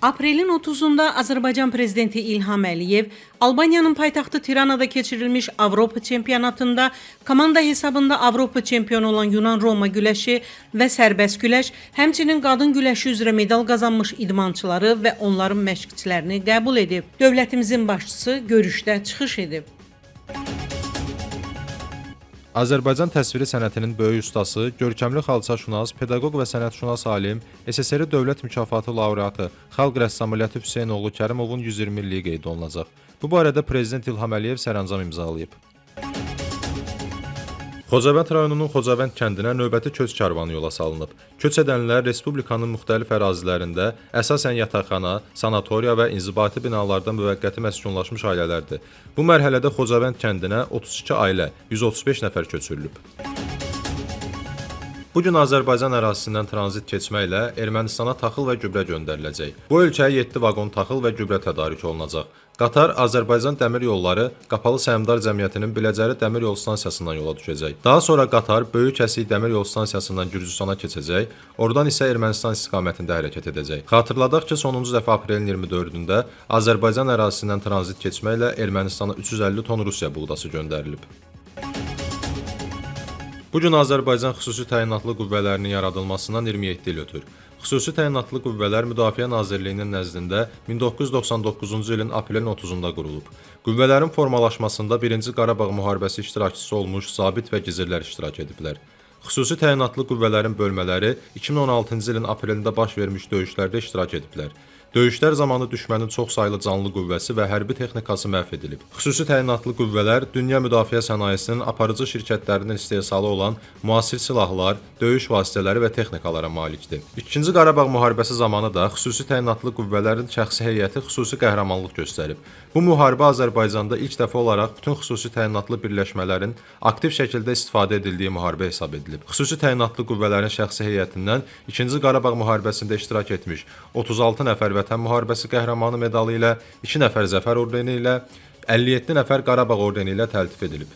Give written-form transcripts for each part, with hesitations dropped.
Aprelin 30-da Azərbaycan prezidenti İlham Əliyev Albaniyanın paytaxtı Tiranada keçirilmiş Avropa çempionatında komanda hesabında Avropa çempionu olan Yunan-Roma güləşi və sərbəst güləş, həmçinin qadın güləşi üzrə medal qazanmış idmançıları və onların məşqçilərini qəbul edib. Dövlətimizin başçısı görüşdə çıxış edib. Azərbaycan təsviri sənətinin böyük ustası, görkəmli xalçaşünas, pedaqoq və sənətşünas alim, SSR Dövlət Mükafatı laureatı, xalq rəssamı Lətif Hüseynoğlu Kərimovun 120 illiyi qeyd olunacaq. Bu barədə Prezident İlham Əliyev sərəncam imzalayıb. Xocavənd rayonunun Xocavənd kəndinə növbəti köç karvanı yola salınıb. Köç edənlər Respublikanın müxtəlif ərazilərində əsasən yataqxana, sanatoriya və inzibati binalarda müvəqqəti məskunlaşmış ailələrdir. Bu mərhələdə Xocavənd kəndinə 32 ailə, 135 nəfər köçürülüb. Bugün Azərbaycan ərazisindən tranzit keçməklə Ermənistana taxıl və gübrə göndəriləcək. Bu ölkəyə 7 vaqon taxıl və gübrə tədarük olunacaq. Qatar Azərbaycan Dəmir Yolları Qapalı Səhmdar Cəmiyyətinin Biləcəri Dəmir Yol stansiyasından yola düşəcək. Daha sonra qatar Böyük Kəsik Dəmir Yol stansiyasından Gürcüstana keçəcək, oradan isə Ermənistan istiqamətində hərəkət edəcək. Xatırladaq ki, sonuncu dəfə aprelin 24-də Azərbaycan ərazisindən tranzit keçməklə Ermənistana 350 ton Rusiya buğdası göndərilib. Bugün Azərbaycan xüsusi təyinatlı qüvvələrinin yaradılmasından 27 il ötür. Xüsusi təyinatlı qüvvələr Müdafiə Nazirliyinin nəzdində 1999-cu ilin aprelin 30-da qurulub. Qüvvələrin formalaşmasında 1-ci Qarabağ müharibəsi iştirakçısı olmuş zabit və gizirlər iştirak ediblər. Xüsusi təyinatlı qüvvələrin bölmələri 2016-cı ilin aprelində baş vermiş döyüşlərdə iştirak ediblər. Döyüşlər zamanı düşmənin çox saylı canlı qüvvəsi və hərbi texnikası məhv edilib. Xüsusi təyinatlı qüvvələr dünya müdafiə sənayesinin aparıcı şirkətlərinin istehsalı olan müasir silahlar, döyüş vasitələri və texnikalara malikdir. İkinci Qarabağ müharibəsi zamanı da xüsusi təyinatlı qüvvələrin şəxsi heyəti xüsusi qəhrəmanlıq göstərib. Bu müharibə Azərbaycanda ilk dəfə olaraq bütün xüsusi təyinatlı birləşmələrin aktiv şəkildə istifadə edildiyi müharibə hesab edilib. Xüsusi təyinatlı qüvvələrin şəxsi heyətindən 2-ci Qarabağ müharibəsində iştirak etmiş 36 nəfər Vətən müharibəsi qəhrəmanı medalı ilə, 2 nəfər Zəfər ordeni ilə, 57 nəfər Qarabağ ordeni ilə təltif edilib.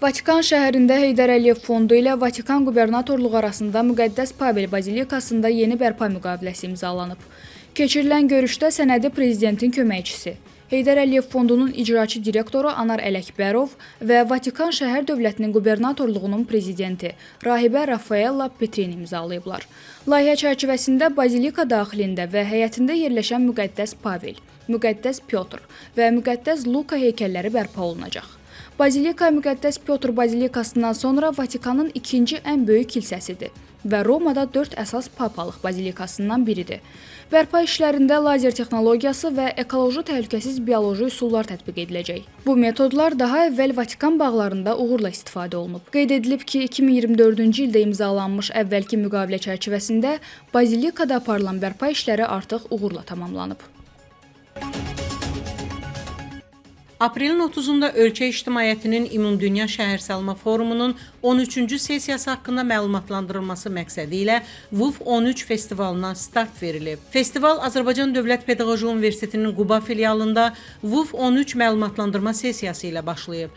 Vatikan şəhərində Heydər Əliyev fondu ilə Vatikan qubernatorluğu arasında Müqəddəs Pavel Bazilikasında yeni bərpa müqaviləsi imzalanıb. Keçirilən görüşdə sənədi prezidentin köməkçisi, Heydər Əliyev fondunun icraçı direktoru Anar Ələkbərov və Vatikan şəhər dövlətinin qubernatorluğunun prezidenti rahibə Rafaella Petrini imzalayıblar. Layihə çərçivəsində bazilika daxilində və həyətində yerləşən Müqəddəs Pavel, Müqəddəs Pyotr və Müqəddəs Luka heykəlləri bərpa olunacaq. Bazilika Müqəddəs Pyotr bazilikasından sonra Vatikanın ikinci ən böyük kilsəsidir və Romada 4 əsas papalıq bazilikasından biridir. Bərpa işlərində lazer texnologiyası və ekoloji təhlükəsiz bioloji üsullar tətbiq ediləcək. Bu metodlar daha əvvəl Vatikan bağlarında uğurla istifadə olunub. Qeyd edilib ki, 2024-cü ildə imzalanmış əvvəlki müqavilə çərçivəsində bazilikada aparılan bərpa işləri artıq uğurla tamamlanıb. Aprelin 30-da ölkə ictimaiyyətinin Ümumdünya Şəhərsalma Forumunun 13-cü sessiyası haqqında məlumatlandırılması məqsədi ilə VUF 13 festivalına start verilib. Festival Azərbaycan Dövlət Pedaqoji Universitetinin Quba filialında VUF 13 məlumatlandırma sessiyası ilə başlayıb.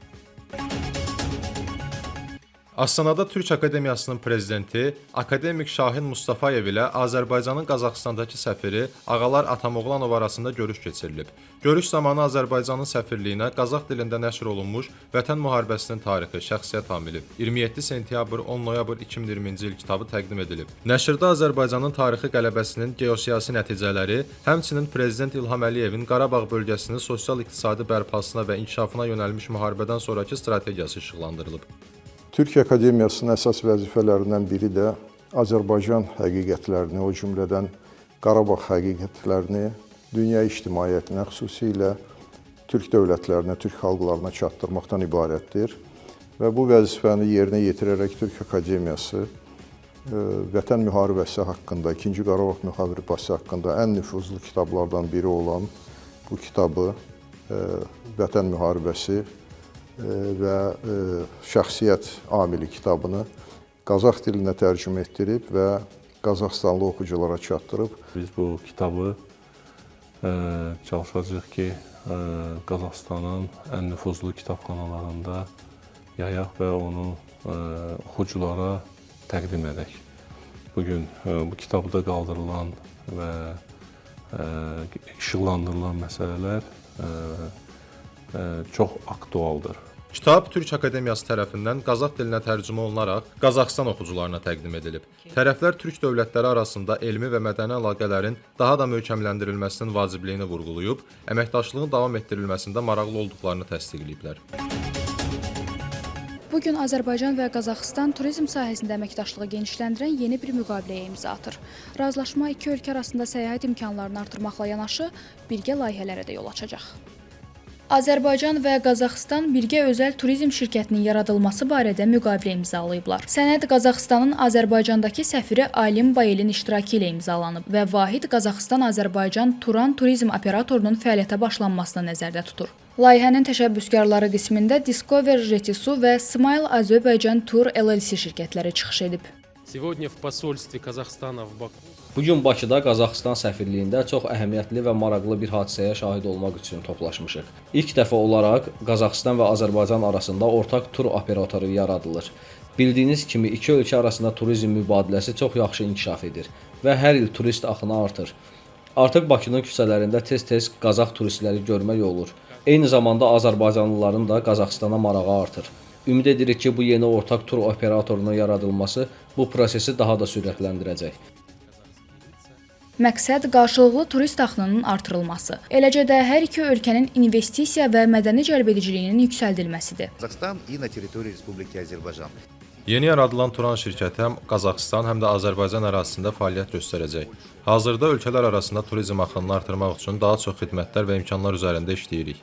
Astanada Türk Akademiyasının prezidenti akademik Şahin Mustafayev ilə Azərbaycanın Qazaxıstandakı səfiri Ağalar Atamoğlanov arasında görüş keçirilib. Görüş zamanı Azərbaycanın səfirliyinə Qazax dilində nəşr olunmuş Vətən müharibəsinin tarixi, şəxsiyyət amili 27 sentyabr-10 noyabr 2020-ci il kitabı təqdim edilib. Nəşrdə Azərbaycanın tarixi qələbəsinin geosiyasi nəticələri, həmçinin Prezident İlham Əliyevin Qarabağ bölgəsinin sosial-iqtisadi bərpasına və inkişafına yönəlmiş müharibədən sonraki strategiyası işıqlandırılıb. Türkiyə Akademiyasının əsas vəzifələrindən biri də Azərbaycan həqiqətlərini, o cümlədən Qarabağ həqiqətlərini dünya ictimaiyyətinə, xüsusilə Türk dövlətlərinə, Türk xalqlarına çatdırmaqdan ibarətdir. Və bu vəzifəni yerinə yetirərək Türk Akademiyası Vətən müharibəsi haqqında, 2-ci Qarabağ müharibəsi haqqında ən nüfuzlu kitablardan biri olan bu kitabı Vətən müharibəsi və şəxsiyyət amili kitabını Qazax dilinə tərcümə etdirib və Qazaxstanlı oxuculara çatdırıb. Biz bu kitabı çalışacağıq ki, Qazaxstanın ən nüfuzlu kitabxanalarında yayaq və onu oxuculara təqdim edək. bugün bu kitabda qaldırılan və işıqlandırılan məsələlər çox aktualdır. Kitab Türk Akademiyası tərəfindən Qazax dilinə tərcümə olunaraq Qazaxıstan oxucularına təqdim edilib. Tərəflər türk dövlətləri arasında elmi və mədəni əlaqələrin daha da möhkəmləndirilməsinin vacibliyini vurğulayıb, əməkdaşlığın davam etdirilməsində maraqlı olduqlarını təsdiqləyiblər. Bu gün Azərbaycan və Qazaxıstan turizm sahəsində əməkdaşlığı genişləndirən yeni bir müqaviləyə imza atır. Razılaşma iki ölkə arasında səyahət imkanlarını artırmaqla yanaşı, birgə layihələrə də yol açacaq. Azərbaycan və Qazaxıstan birgə özəl turizm şirkətinin yaradılması barədə müqavilə imzalayıblar. Sənəd Qazaxıstanın Azərbaycandakı səfiri Alim Bayelin iştirakı ilə imzalanıb və vahid Qazaxıstan-Azərbaycan Turan turizm operatorunun fəaliyyətə başlanmasını nəzərdə tutur. Layihənin təşəbbüskarları qismində Discover Jetisu və Smile Azərbaycan Tour LLC şirkətləri çıxış edib. Сегодня в посольстве Казахстана в Баку Bu gün Bakıda Qazaxıstan səfirliyində çox əhəmiyyətli və maraqlı bir hadisəyə şahid olmaq üçün toplaşmışıq. İlk dəfə olaraq Qazaxıstan və Azərbaycan arasında ortaq tur operatoru yaradılır. Bildiyiniz kimi iki ölkə arasında turizm mübadiləsi çox yaxşı inkişaf edir və hər il turist axını artır. Artıq Bakının küçələrində tez-tez Qazax turistləri görmək olur. Eyni zamanda Azərbaycanlıların da Qazaxıstana marağı artır. Ümid edirik ki, bu yeni ortaq tur operatorunun yaradılması bu prosesi daha da sürətləndirəcək. Məqsəd qarşılıqlı turist axınının artırılması, eləcə də hər iki ölkənin investisiya və mədəni cəlbediciliyinin yüksəldilməsidir. Казахстан и на территории Республики Азербайджан. Yeni yaradılan Turan şirkəti həm Qazaxıstan, həm də Azərbaycan ərazisində fəaliyyət göstərəcək. Hazırda ölkələr arasında turizm axınını artırmaq üçün daha çox xidmətlər və imkanlar üzərində işləyirik.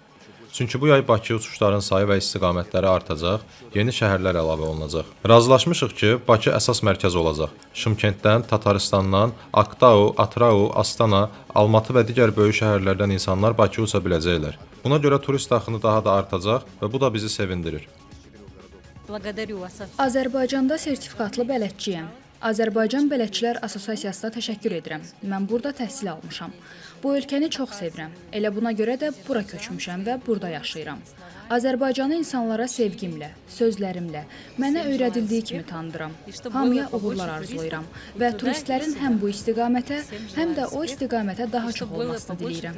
Çünki bu yay Bakı uçuşların sayı və istiqamətləri artacaq, yeni şəhərlər əlavə olunacaq. Razılaşmışıq ki, Bakı əsas mərkəz olacaq. Şımkentdən, Tataristandan, Aktau, Atrau, Astana, Almatı və digər böyük şəhərlərdən insanlar Bakıya uça biləcəklər. Buna görə turist axını daha da artacaq və bu da bizi sevindirir. Azərbaycanda sertifikatlı bələdçiyəm. Azərbaycan Bələdçilər Assosiasiyasına təşəkkür edirəm. Mən burada təhsil almışam. Bu ölkəni çox sevirəm. Elə buna görə də bura köçmüşəm və burada yaşayıram. Azərbaycanı insanlara sevgimlə, sözlərimlə, mənə öyrədildiyi kimi tanıdıram. Hamıya uğurlar arzulayıram və turistlərin həm bu istiqamətə, həm də o istiqamətə daha çox olmasını diləyirəm.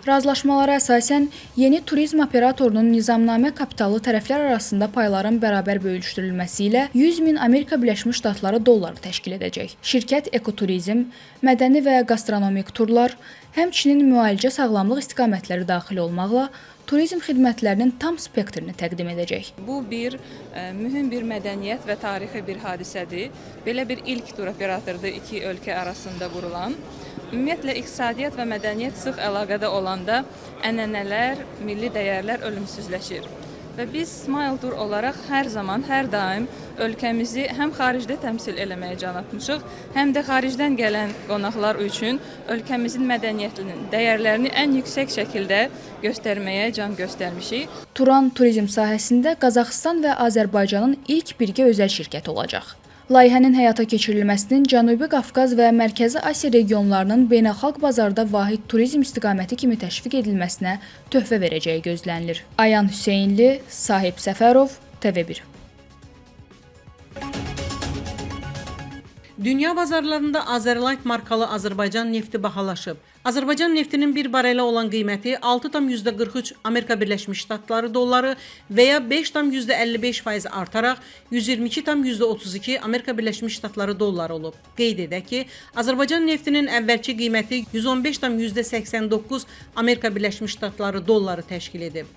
Razılaşmalara əsasən yeni turizm operatorunun nizamnamə kapitalı tərəflər arasında payların bərabər bölüşdürülməsi ilə 100 min Amerika Birləşmiş Ştatları dolları təşkil edəcək. Şirkət ekoturizm, mədəni və gastronomik turlar, həmçinin müalicə sağlamlıq istiqamətləri daxil olmaqla turizm xidmətlərinin tam spektrini təqdim edəcək. Bu mühüm bir mədəniyyət və tarixi bir hadisədir. Belə bir ilk tur operatordur iki ölkə arasında qurulan. Ümumiyyətlə iqtisadiyyat və mədəniyyət sıx əlaqədə olanda ənənələr, milli dəyərlər ölümsüzləşir. Və biz Smile Tour olaraq hər zaman, hər daim ölkəmizi həm xaricdə təmsil eləməyə can atmışıq, həm də xaricdən gələn qonaqlar üçün ölkəmizin mədəniyyətinin dəyərlərini ən yüksək şəkildə göstərməyə can göstərmişik. Turan turizm sahəsində Qazaxıstan və Azərbaycanın ilk birgə özəl şirkəti olacaq. Layihənin həyata keçirilməsinin Cənubi Qafqaz və Mərkəzi Asiya regionlarının beynəlxalq bazarda vahid turizm istiqaməti kimi təşviq edilməsinə töhfə verəcəyi gözlənilir. Ayan Hüseynli, Sahib Səfərov, TV1. Dünya bazarlarında Azerlight markalı Azərbaycan nefti bahalaşıb. Azərbaycan neftinin bir barelə olan qiyməti 6,43 Amerika Birləşmiş Ştatları dolları və ya 5,55% artaraq 122,32 Amerika Birləşmiş Ştatları dolları olub. Qeyd edək ki, Azərbaycan neftinin əvvəlki qiyməti 115,89 Amerika Birləşmiş Ştatları dolları təşkil edib.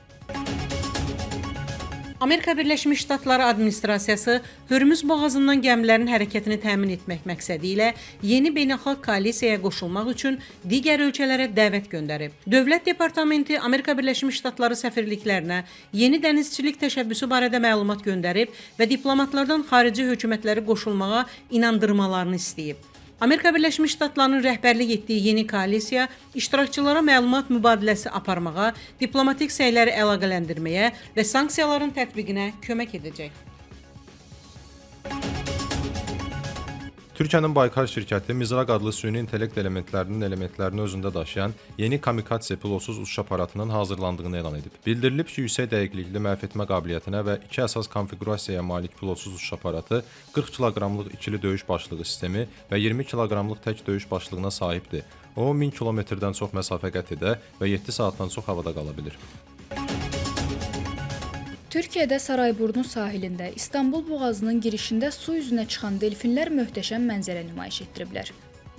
Amerika Birləşmiş Ştatları administrasiyası Hörmüz boğazından gəmilərin hərəkətini təmin etmək məqsədi ilə yeni beynəlxalq koalisiyaya qoşulmaq üçün digər ölkələrə dəvət göndərib. Dövlət Departamenti Amerika Birləşmiş Ştatları səfirliklərinə yeni dənizçilik təşəbbüsü barədə məlumat göndərib və diplomatlardan xarici hökumətləri qoşulmağa inandırmalarını istəyib. Amerika Birləşmiş Ştatlarının rəhbərlik etdiyi yeni koalisiya iştirakçılara məlumat mübadiləsi aparmağa, diplomatik səyləri əlaqələndirməyə və sanksiyaların tətbiqinə kömək edəcək. Türkiyənin Baykar şirkəti Mizraq adlı süni intellekt elementlərini özündə daşıyan yeni kamikatse pilotsuz uçuş aparatının hazırlandığını elan edib. Bildirilib ki, yüksək dəqiqlikli məhv etmə qabiliyyətinə və 2 əsas konfiqurasiyaya malik pilotsuz uçuş aparatı 40 kiloqramlıq ikili döyüş başlığı sistemi və 20 kiloqramlıq tək döyüş başlığına sahibdir. O 1000 kilometrdən çox məsafə qət edə və 7 saatdan çox havada qala bilir. Türkiyədə Sarayburnu sahilində İstanbul boğazının girişində su üzünə çıxan delfinlər möhtəşəm mənzərə nümayiş etdiriblər.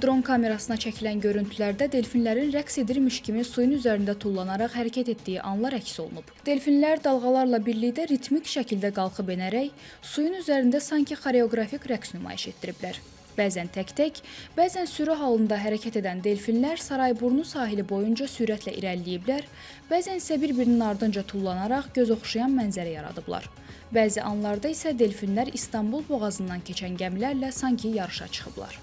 Dron kamerasına çəkilən görüntülərdə delfinlərin rəqs edirmiş kimi suyun üzərində tullanaraq hərəkət etdiyi anlar əks olunub. Delfinlər dalğalarla birlikdə ritmik şəkildə qalxıb enərək suyun üzərində sanki xoreoqrafik rəqs nümayiş etdiriblər. Bəzən tək-tək, bəzən sürü halında hərəkət edən delfinlər Sarayburnu sahili boyunca sürətlə irəliləyiblər, bəzən isə bir-birinin ardınca tullanaraq göz oxşayan mənzərə yaradıblar. Bəzi anlarda isə delfinlər İstanbul boğazından keçən gəmilərlə sanki yarışa çıxıblar.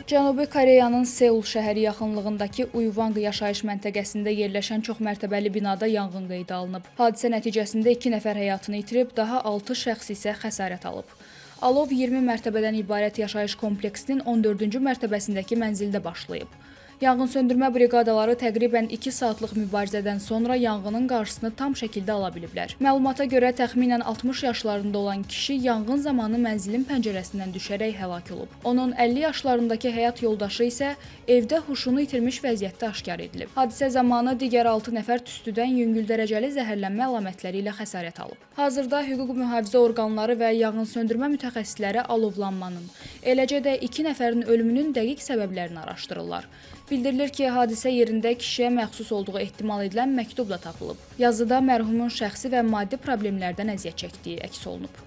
Cənubi Koreyanın Seul şəhəri yaxınlığındakı Uyvang yaşayış məntəqəsində yerləşən çoxmərtəbəli binada yanğın qeydə alınıb. Hadisə nəticəsində 2 nəfər həyatını itirib, daha 6 şəxs isə xəsarət alıb. Alov 20 mərtəbədən ibarət yaşayış kompleksinin 14-cü mərtəbəsindəki mənzildə başlayıb. Yanğınsöndürmə briqadaları təqribən 2 saatlıq mübarizədən sonra yanğının qarşısını tam şəkildə ala biliblər. Məlumata görə təxminən 60 yaşlarında olan kişi yanğın zamanı mənzilin pəncərəsindən düşərək həlak olub. Onun 50 yaşlarındakı həyat yoldaşı isə evdə huşunu itirmiş vəziyyətdə aşkar edilib. Hadisə zamanı digər 6 nəfər tüstüdən yüngül dərəcəli zəhərlənmə əlamətləri ilə xəsarət alıb. Hazırda hüquq mühafizə orqanları və yanğınsöndürmə mütəxəssisləri alovlanmanın, eləcə də 2 nəfərin ölümünün dəqiq səbəblərini araşdırırlar. Bildirilir ki, hadisə yerində kişiyə məxsus olduğu ehtimal edilən məktub da tapılıb. Yazıda mərhumun şəxsi və maddi problemlərdən əziyyət çəkdiyi əks olunub.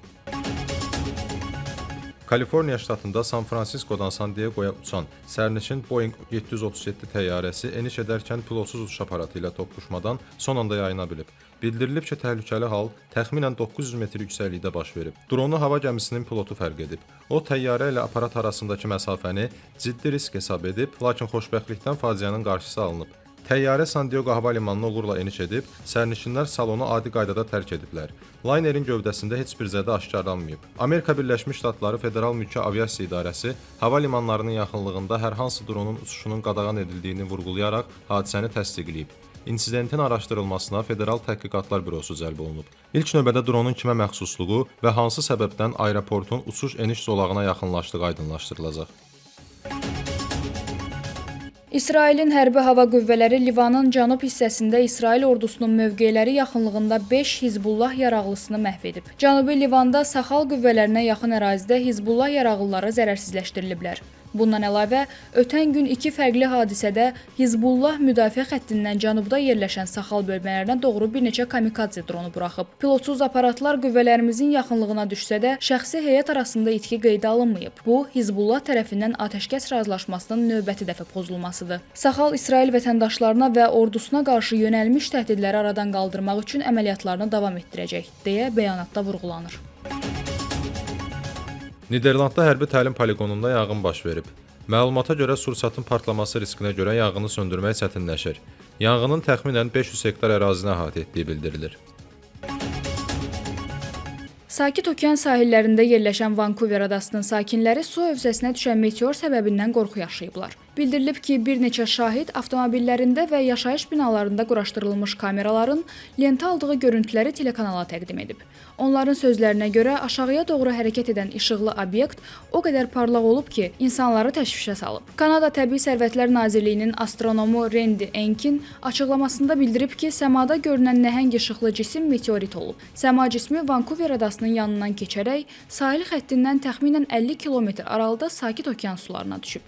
Kaliforniya ştatında San Fransiskodan San Diego'ya uçan sərnişin Boeing 737 təyyarəsi eniş edərkən pilotsuz uçuş aparatı ilə toqquşmadan son anda yayına bilib. Bildirilib ki, təhlükəli hal təxminən 900 metr yüksəklikdə baş verib. Dronu hava gəmisinin pilotu fərq edib. O, təyyarə ilə aparat arasındakı məsafəni ciddi risk hesab edib, lakin xoşbəxtlikdən faciənin qarşısı alınıb. Təyyarə San Diego hava limanına uğurla eniş edib, sərnişinlər salonu adi qaydada tərk ediblər. Laynerin gövdəsində heç bir zədə aşkarlanmayıb. Amerika Birləşmiş Ştatları Federal Mülki Aviasiya İdarəsi hava limanlarının yaxınlığında hər hansı dronun uçuşunun qadağan edildiyini vurğulayaraq hadisəni təsdiqləyib. İnsidentin araşdırılmasına Federal Təhqiqatlar Bürosu cəlb olunub. İlk növbədə dronun kimə məxsusluğu və hansı səbəbdən aeroportun uçuş-eniş zolağına yaxınlaşdığı aydınlaşdırılacaq. İsrailin hərbi hava qüvvələri Livanın cənub hissəsində İsrail ordusunun mövqeləri yaxınlığında 5 Hizbullah yaraqlısını məhv edib. Cənubi Livanda Saxal qüvvələrinə yaxın ərazidə Hizbullah yaraqlıları zərərsizləşdiriliblər. Bundan əlavə, ötən gün 2 fərqli hadisədə Hizbullah müdafiə xəttindən cənubda yerləşən Saxal bölmələrinə doğru bir neçə kamikadze dronu buraxıb. Pilotsuz aparatlar qüvvələrimizin yaxınlığına düşsə də, şəxsi heyət arasında itki qeydə alınmayıb. Bu, Hizbullah tərəfindən atəşkəs razılaşmasının növbəti dəfə pozulmasıdır. Saxal İsrail vətəndaşlarına və ordusuna qarşı yönəlmiş təhdidləri aradan qaldırmaq üçün əməliyyatlarını davam etdirəcək, deyə bəyanatda vurğulanır. Niderlandda hərbi təlim poligonunda yanğın baş verib. Məlumata görə sursatın partlaması riskinə görə yanğını söndürmək çətinləşir. Yanğının təxminən 500 hektar ərazini əhatə etdiyi bildirilir. Sakit Okean sahillərində yerləşən Vankuver adasının sakinləri su hövzəsinə düşən meteor səbəbindən qorxu yaşayıblar. Bildirilib ki, bir neçə şahid avtomobillərində və yaşayış binalarında quraşdırılmış kameraların lentə aldığı görüntüləri telekanala təqdim edib. Onların sözlərinə görə aşağıya doğru hərəkət edən işıqlı obyekt o qədər parlaq olub ki, insanları təşvişə salıb. Kanada Təbii Sərvətlər Nazirliyinin astronomu Randy Enkin açıqlamasında bildirib ki, səmada görünən nəhəng işıqlı cisim meteorit olub. Səma cismi Vankuver adasının yanından keçərək sahil xəttindən təxminən 50 kilometr aralıda Sakit Okean sularına düşüb.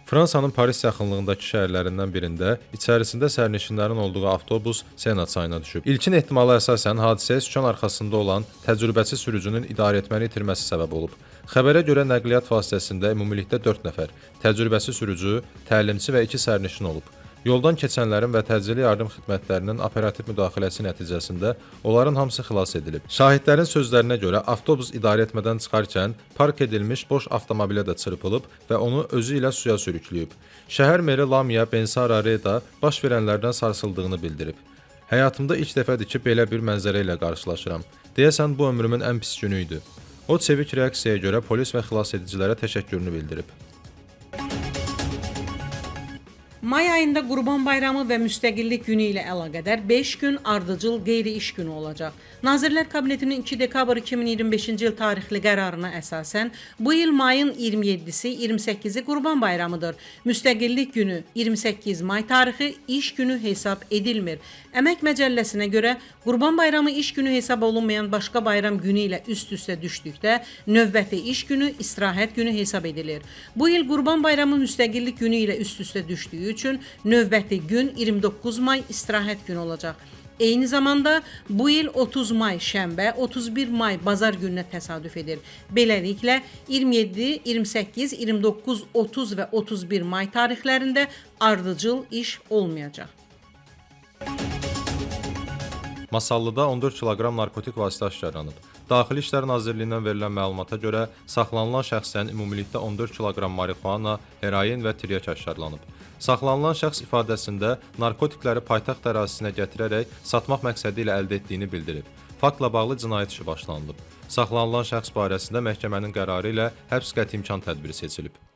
Fransanın Paris yaxınlığındakı şəhərlərindən birində içərisində sərnişinlərin olduğu avtobus Sena çayına düşüb. İlkin ehtimala əsasən hadisəyə sükan arxasında olan təcrübəsi sürücünün idarəetməni itirməsi səbəb olub. Xəbərə görə nəqliyyat vasitəsində ümumilikdə 4 nəfər, təcrübəsi sürücü, təlimçi və 2 sərnişin olub. Yoldan keçənlərin və təcili yardım xidmətlərinin operativ müdaxiləsi nəticəsində onların hamısı xilas edilib. Şahidlərin sözlərinə görə avtobus idarəetmədən çıxarkən park edilmiş boş avtomobilə də çırpılıb və onu özü ilə suya sürükləyib. Şəhər meri Lamia Bensara Reda baş verənlərdən sarsıldığını bildirib. Həyatımda ilk dəfədir ki, belə bir mənzərə ilə qarşılaşıram. Deyəsən bu ömrümün ən pis günü idi. O çevik reaksiyaya görə polis və xilasedicilərə təşəkkürünü bildirib. May ayında Qurban Bayramı və Müstəqillik Günü ilə əlaqədar 5 gün ardıcıl qeyri-iş günü olacaq. Nazirlər Kabinetinin 2 dekabr 2025-ci il tarixli qərarına əsasən bu il mayın 27-si, 28-i Qurban Bayramıdır. Müstəqillik Günü 28 may tarixi iş günü hesab edilmir. Əmək Məcəlləsinə görə Qurban Bayramı iş günü hesab olunmayan başqa bayram günü ilə üst-üstə düşdükdə növbəti iş günü istirahət günü hesab edilir. Bu il Qurban Bayramı Müstəqillik Günü ilə üst-üstə düşdüyü üçün növbəti gün 29 may istirahət günü olacaq. Eyni zamanda bu il 30 may şənbə, 31 may bazar gününə təsadüf edir. Beləliklə 27, 28, 29, 30 və 31 may tarixlərində ardıcıl iş olmayacaq. Masallıda 14 kiloqram narkotik vasitə aşkarlanıb. Daxili İşlər Nazirliyindən verilən məlumata görə saxlanılan şəxsdən ümumilikdə 14 kiloqram marixuana, heroin və tiryək aşkarlanıb. Saxlanılan şəxs ifadəsində narkotikləri paytaxt ərazisinə gətirərək satmaq məqsədi ilə əldə etdiyini bildirib. Faktla bağlı cinayət işi başlanılıb. Saxlanılan şəxs barəsində məhkəmənin qərarı ilə həbs qəti imkan tədbiri seçilib.